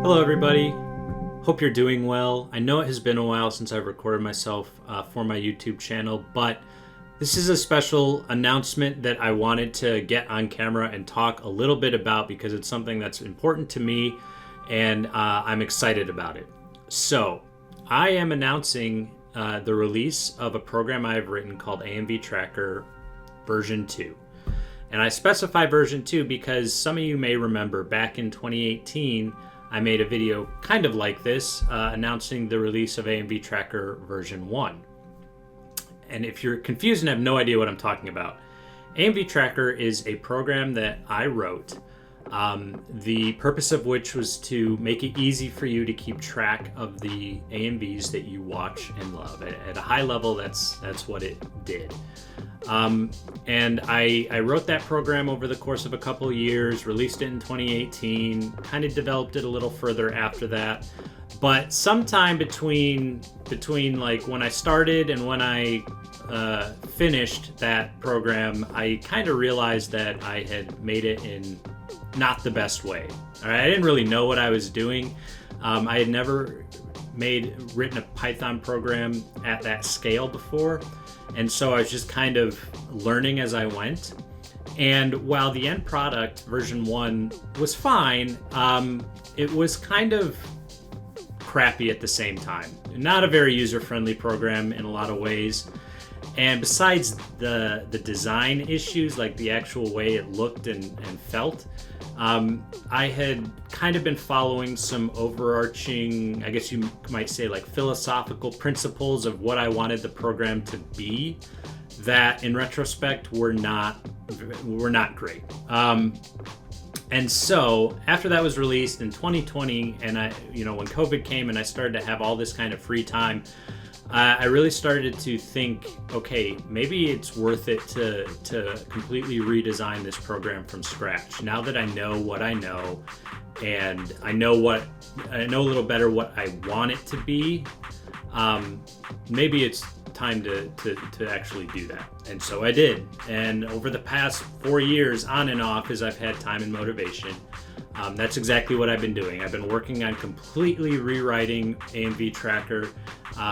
Hello everybody, hope you're doing well. I know it has been a while since I've recorded myself for my YouTube channel, but this is a special announcement that I wanted to get on camera and talk a little bit about because it's something that's important to me and I'm excited about it. So, I am announcing the release of a program I've written called AMV Tracker version 2. And I specify version 2 because some of you may remember back in 2018, I made a video kind of like this, announcing the release of AMV Tracker version 1. And if you're confused and have no idea what I'm talking about, AMV Tracker is a program that I wrote, the purpose of which was to make it easy for you to keep track of the AMVs that you watch and love. At a high level, that's what it did. And I wrote that program over the course of a couple of years, released it in 2018, kind of developed it a little further after that. But sometime between like when I started and when I finished that program, I kind of realized that I had made it in not the best way. All right, I didn't really know what I was doing. I had never written a Python program at that scale before. And so I was just kind of learning as I went. And while the end product, version 1, was fine, it was kind of crappy at the same time. Not a very user-friendly program in a lot of ways. And besides the design issues, like the actual way it looked and felt, I had kind of been following some overarching, I guess you might say, like philosophical principles of what I wanted the program to be that in retrospect were not great. And so after that was released in 2020 and when COVID came and I started to have all this kind of free time, I really started to think, okay, maybe it's worth it to completely redesign this program from scratch. Now that I know what I know, and I know a little better what I want it to be, maybe it's time to actually do that. And so I did. And over the past 4 years, on and off, as I've had time and motivation, that's exactly what I've been doing. I've been working on completely rewriting AMV Tracker,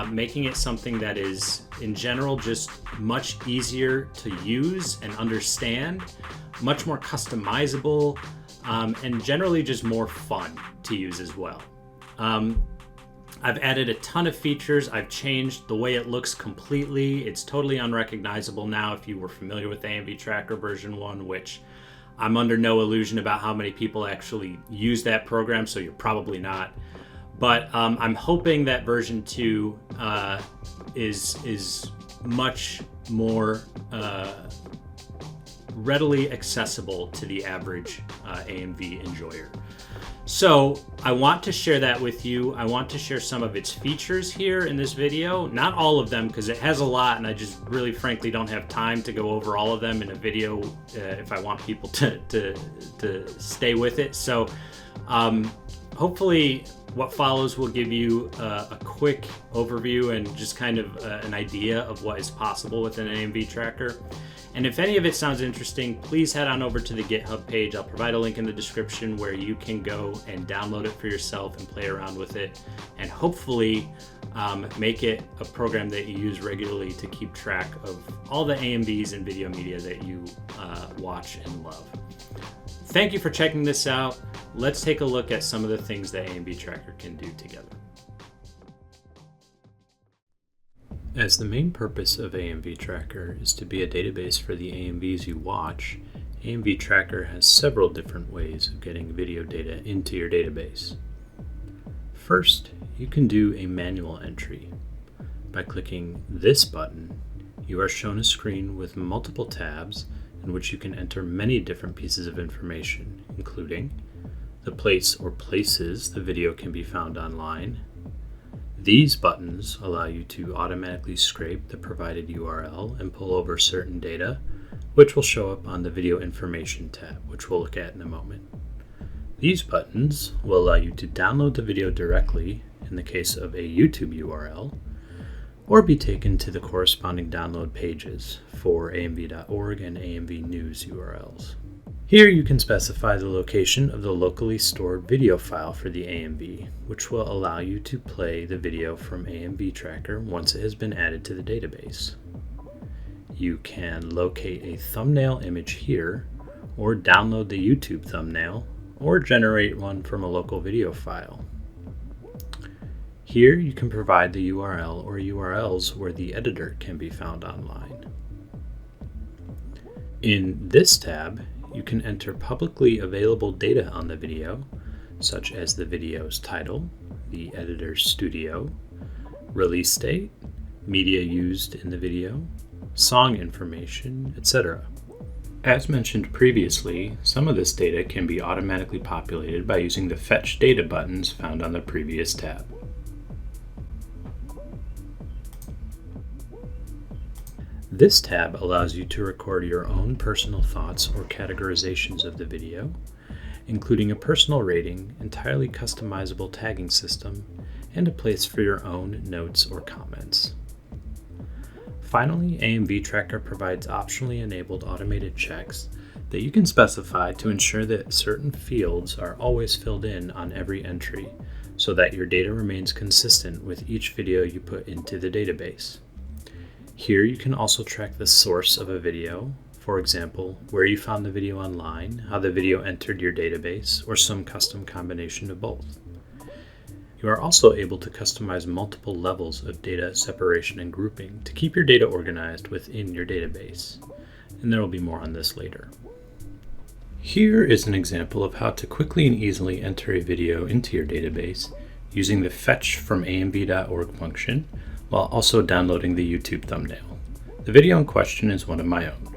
making it something that is, in general, just much easier to use and understand, much more customizable, and generally just more fun to use as well. I've added a ton of features. I've changed the way it looks completely. It's totally unrecognizable now if you were familiar with AMV Tracker version 1, which I'm under no illusion about how many people actually use that program, so you're probably not. But I'm hoping that version 2 is much more readily accessible to the average AMV enjoyer. So I want to share that with you. I want to share some of its features here in this video. Not all of them, because it has a lot and I just really frankly don't have time to go over all of them in a video if I want people to stay with it. So hopefully what follows will give you a quick overview and just kind of an idea of what is possible with an AMV tracker. And if any of it sounds interesting, please head on over to the GitHub page. I'll provide a link in the description where you can go and download it for yourself and play around with it, and hopefully make it a program that you use regularly to keep track of all the AMVs and video media that you watch and love. Thank you for checking this out. Let's take a look at some of the things that AMV Tracker can do together. As the main purpose of AMV Tracker is to be a database for the AMVs you watch, AMV Tracker has several different ways of getting video data into your database. First, you can do a manual entry. By clicking this button, you are shown a screen with multiple tabs in which you can enter many different pieces of information, including the place or places the video can be found online. These buttons allow you to automatically scrape the provided URL and pull over certain data, which will show up on the Video Information tab, which we'll look at in a moment. These buttons will allow you to download the video directly, in the case of a YouTube URL, or be taken to the corresponding download pages for AMV.org and AMV News URLs. Here you can specify the location of the locally stored video file for the AMV, which will allow you to play the video from AMV Tracker once it has been added to the database. You can locate a thumbnail image here, or download the YouTube thumbnail, or generate one from a local video file. Here you can provide the URL or URLs where the editor can be found online. In this tab, you can enter publicly available data on the video, such as the video's title, the editor's studio, release date, media used in the video, song information, etc. As mentioned previously, some of this data can be automatically populated by using the Fetch Data buttons found on the previous tab. This tab allows you to record your own personal thoughts or categorizations of the video, including a personal rating, entirely customizable tagging system, and a place for your own notes or comments. Finally, AMV Tracker provides optionally enabled automated checks that you can specify to ensure that certain fields are always filled in on every entry, so that your data remains consistent with each video you put into the database. Here you can also track the source of a video, for example, where you found the video online, how the video entered your database, or some custom combination of both. You are also able to customize multiple levels of data separation and grouping to keep your data organized within your database, and there will be more on this later. Here is an example of how to quickly and easily enter a video into your database using the fetch from amv.org function, while also downloading the YouTube thumbnail. The video in question is one of my own.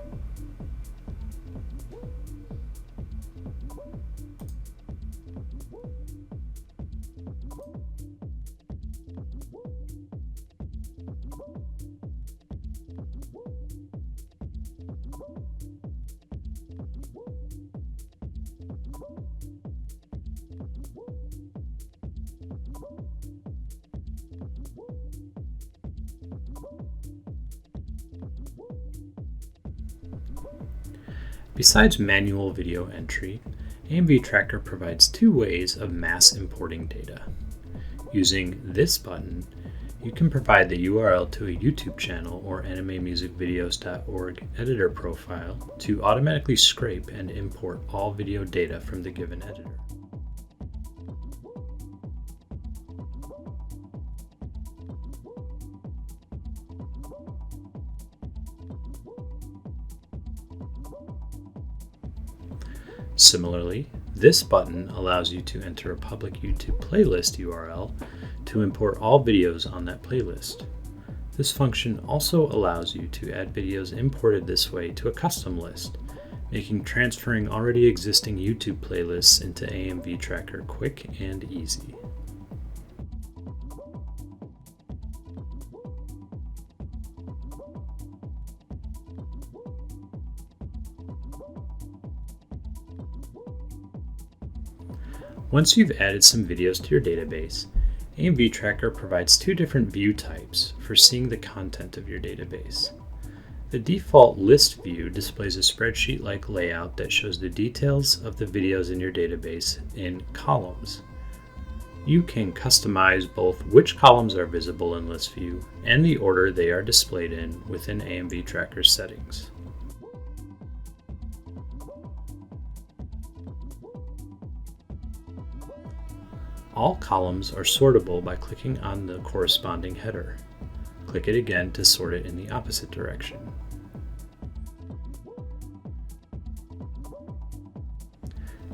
Besides manual video entry, AMV Tracker provides two ways of mass importing data. Using this button, you can provide the URL to a YouTube channel or animemusicvideos.org editor profile to automatically scrape and import all video data from the given editor. Similarly, this button allows you to enter a public YouTube playlist URL to import all videos on that playlist. This function also allows you to add videos imported this way to a custom list, making transferring already existing YouTube playlists into AMV Tracker quick and easy. Once you've added some videos to your database, AMV Tracker provides two different view types for seeing the content of your database. The default list view displays a spreadsheet-like layout that shows the details of the videos in your database in columns. You can customize both which columns are visible in list view and the order they are displayed in within AMV Tracker settings. All columns are sortable by clicking on the corresponding header. Click it again to sort it in the opposite direction.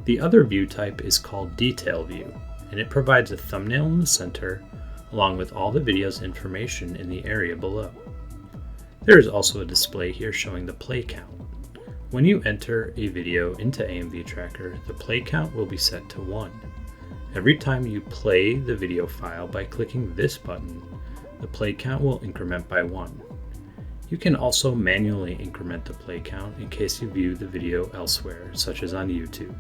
The other view type is called Detail View, and it provides a thumbnail in the center along with all the video's information in the area below. There is also a display here showing the play count. When you enter a video into AMV Tracker, the play count will be set to 1. Every time you play the video file by clicking this button, the play count will increment by 1. You can also manually increment the play count in case you view the video elsewhere, such as on YouTube,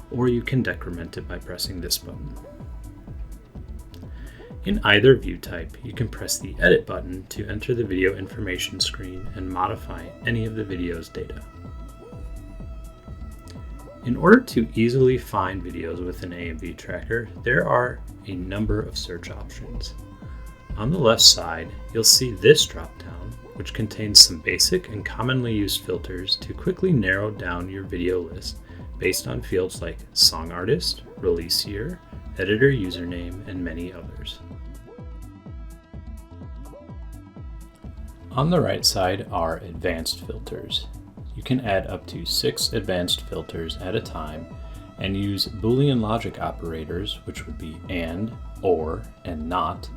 or you can decrement it by pressing this button. In either view type, you can press the Edit button to enter the video information screen and modify any of the video's data. In order to easily find videos with an AMV tracker, there are a number of search options. On the left side, you'll see this drop-down, which contains some basic and commonly used filters to quickly narrow down your video list based on fields like song artist, release year, editor username, and many others. On the right side are advanced filters. You can add up to 6 advanced filters at a time and use Boolean logic operators, which would be and, or, and not,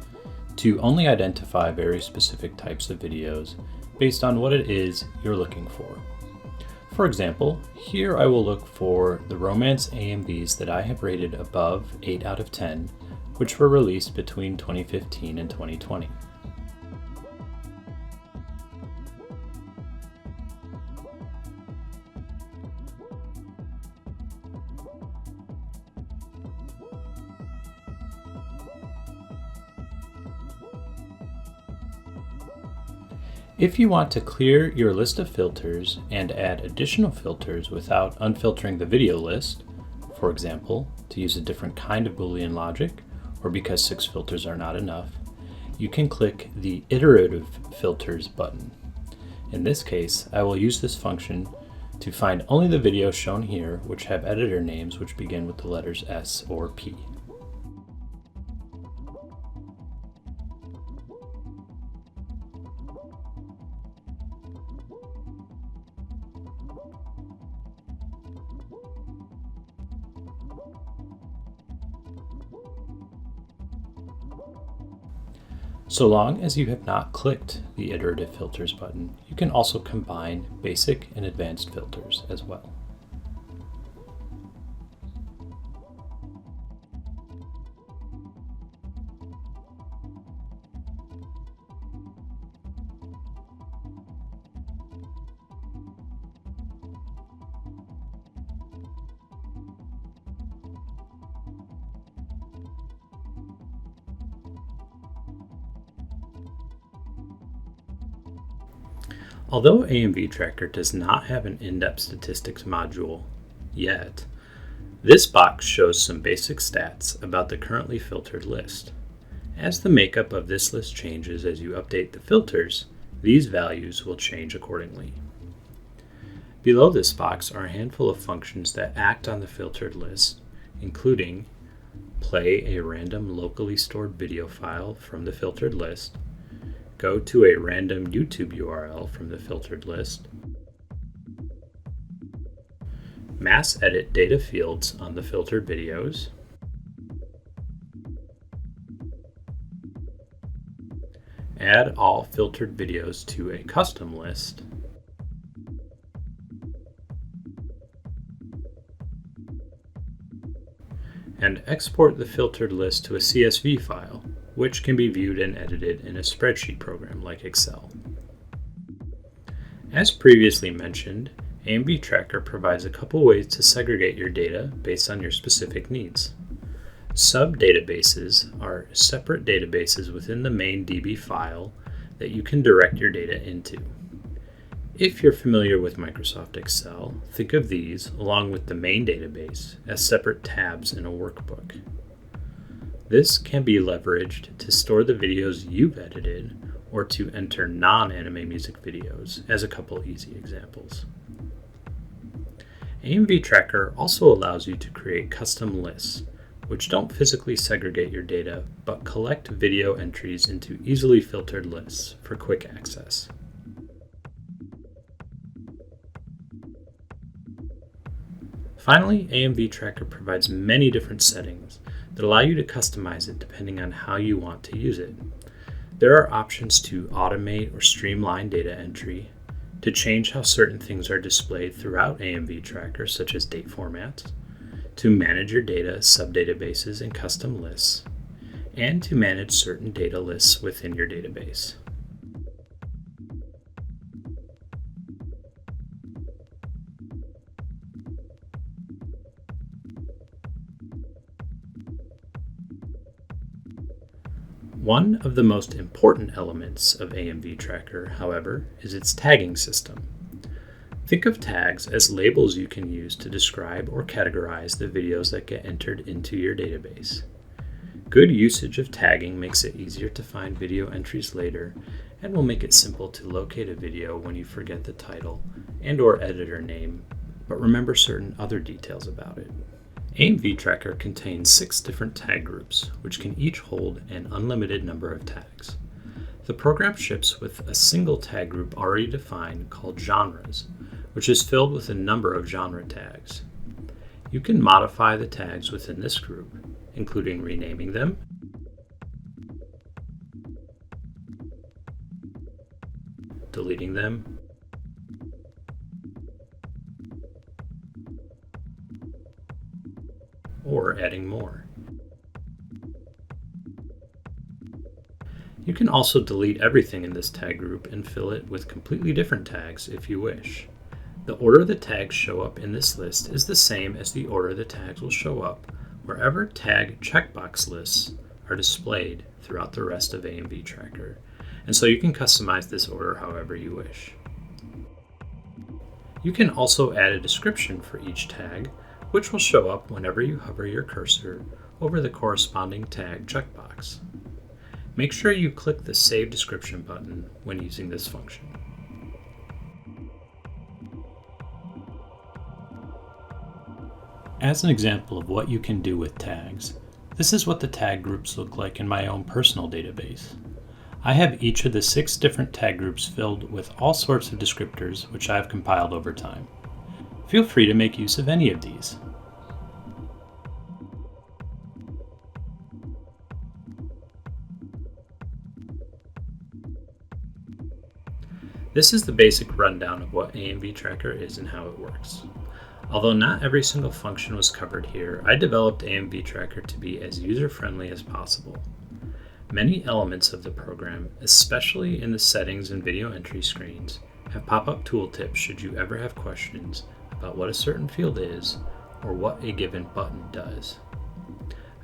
to only identify very specific types of videos based on what it is you're looking for. For example, here I will look for the romance AMVs that I have rated above 8 out of 10, which were released between 2015 and 2020. If you want to clear your list of filters and add additional filters without unfiltering the video list, for example, to use a different kind of Boolean logic, or because 6 filters are not enough, you can click the Iterative Filters button. In this case, I will use this function to find only the videos shown here which have editor names which begin with the letters S or P. So long as you have not clicked the Iterative Filters button, you can also combine basic and advanced filters as well. Although AMV Tracker does not have an in-depth statistics module yet, this box shows some basic stats about the currently filtered list. As the makeup of this list changes as you update the filters, these values will change accordingly. Below this box are a handful of functions that act on the filtered list, including play a random locally stored video file from the filtered list, go to a random YouTube URL from the filtered list, mass edit data fields on the filtered videos, add all filtered videos to a custom list, and export the filtered list to a CSV file, which can be viewed and edited in a spreadsheet program like Excel. As previously mentioned, AMV Tracker provides a couple ways to segregate your data based on your specific needs. Sub-databases are separate databases within the main DB file that you can direct your data into. If you're familiar with Microsoft Excel, think of these, along with the main database, as separate tabs in a workbook. This can be leveraged to store the videos you've edited or to enter non-anime music videos, as a couple easy examples. AMV Tracker also allows you to create custom lists, which don't physically segregate your data, but collect video entries into easily filtered lists for quick access. Finally, AMV Tracker provides many different settings that allow you to customize it depending on how you want to use it. There are options to automate or streamline data entry, to change how certain things are displayed throughout AMV Tracker, such as date formats, to manage your data, subdatabases, and custom lists, and to manage certain data lists within your database. One of the most important elements of AMV Tracker, however, is its tagging system. Think of tags as labels you can use to describe or categorize the videos that get entered into your database. Good usage of tagging makes it easier to find video entries later and will make it simple to locate a video when you forget the title and/or editor name, but remember certain other details about it. AMV Tracker contains 6 different tag groups, which can each hold an unlimited number of tags. The program ships with a single tag group already defined called genres, which is filled with a number of genre tags. You can modify the tags within this group, including renaming them, deleting them, or adding more. You can also delete everything in this tag group and fill it with completely different tags if you wish. The order the tags show up in this list is the same as the order the tags will show up wherever tag checkbox lists are displayed throughout the rest of AMV Tracker, and so you can customize this order however you wish. You can also add a description for each tag, which will show up whenever you hover your cursor over the corresponding tag checkbox. Make sure you click the Save Description button when using this function. As an example of what you can do with tags, this is what the tag groups look like in my own personal database. I have each of the 6 different tag groups filled with all sorts of descriptors which I have compiled over time. Feel free to make use of any of these. This is the basic rundown of what AMV Tracker is and how it works. Although not every single function was covered here, I developed AMV Tracker to be as user-friendly as possible. Many elements of the program, especially in the settings and video entry screens, have pop-up tooltips should you ever have questions about what a certain field is or what a given button does.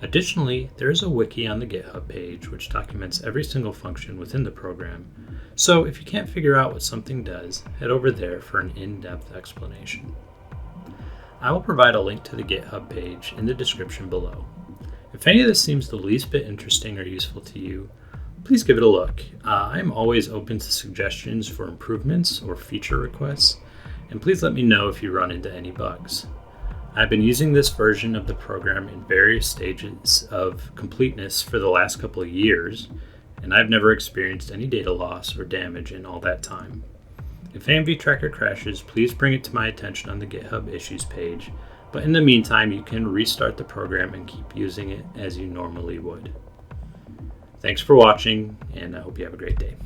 Additionally, there is a wiki on the GitHub page which documents every single function within the program, so if you can't figure out what something does, head over there for an in-depth explanation. I will provide a link to the GitHub page in the description below. If any of this seems the least bit interesting or useful to you, please give it a look. I am always open to suggestions for improvements or feature requests, and please let me know if you run into any bugs. I've been using this version of the program in various stages of completeness for the last couple of years, and I've never experienced any data loss or damage in all that time. If AMV Tracker crashes, please bring it to my attention on the GitHub issues page, but in the meantime, you can restart the program and keep using it as you normally would. Thanks for watching, and I hope you have a great day.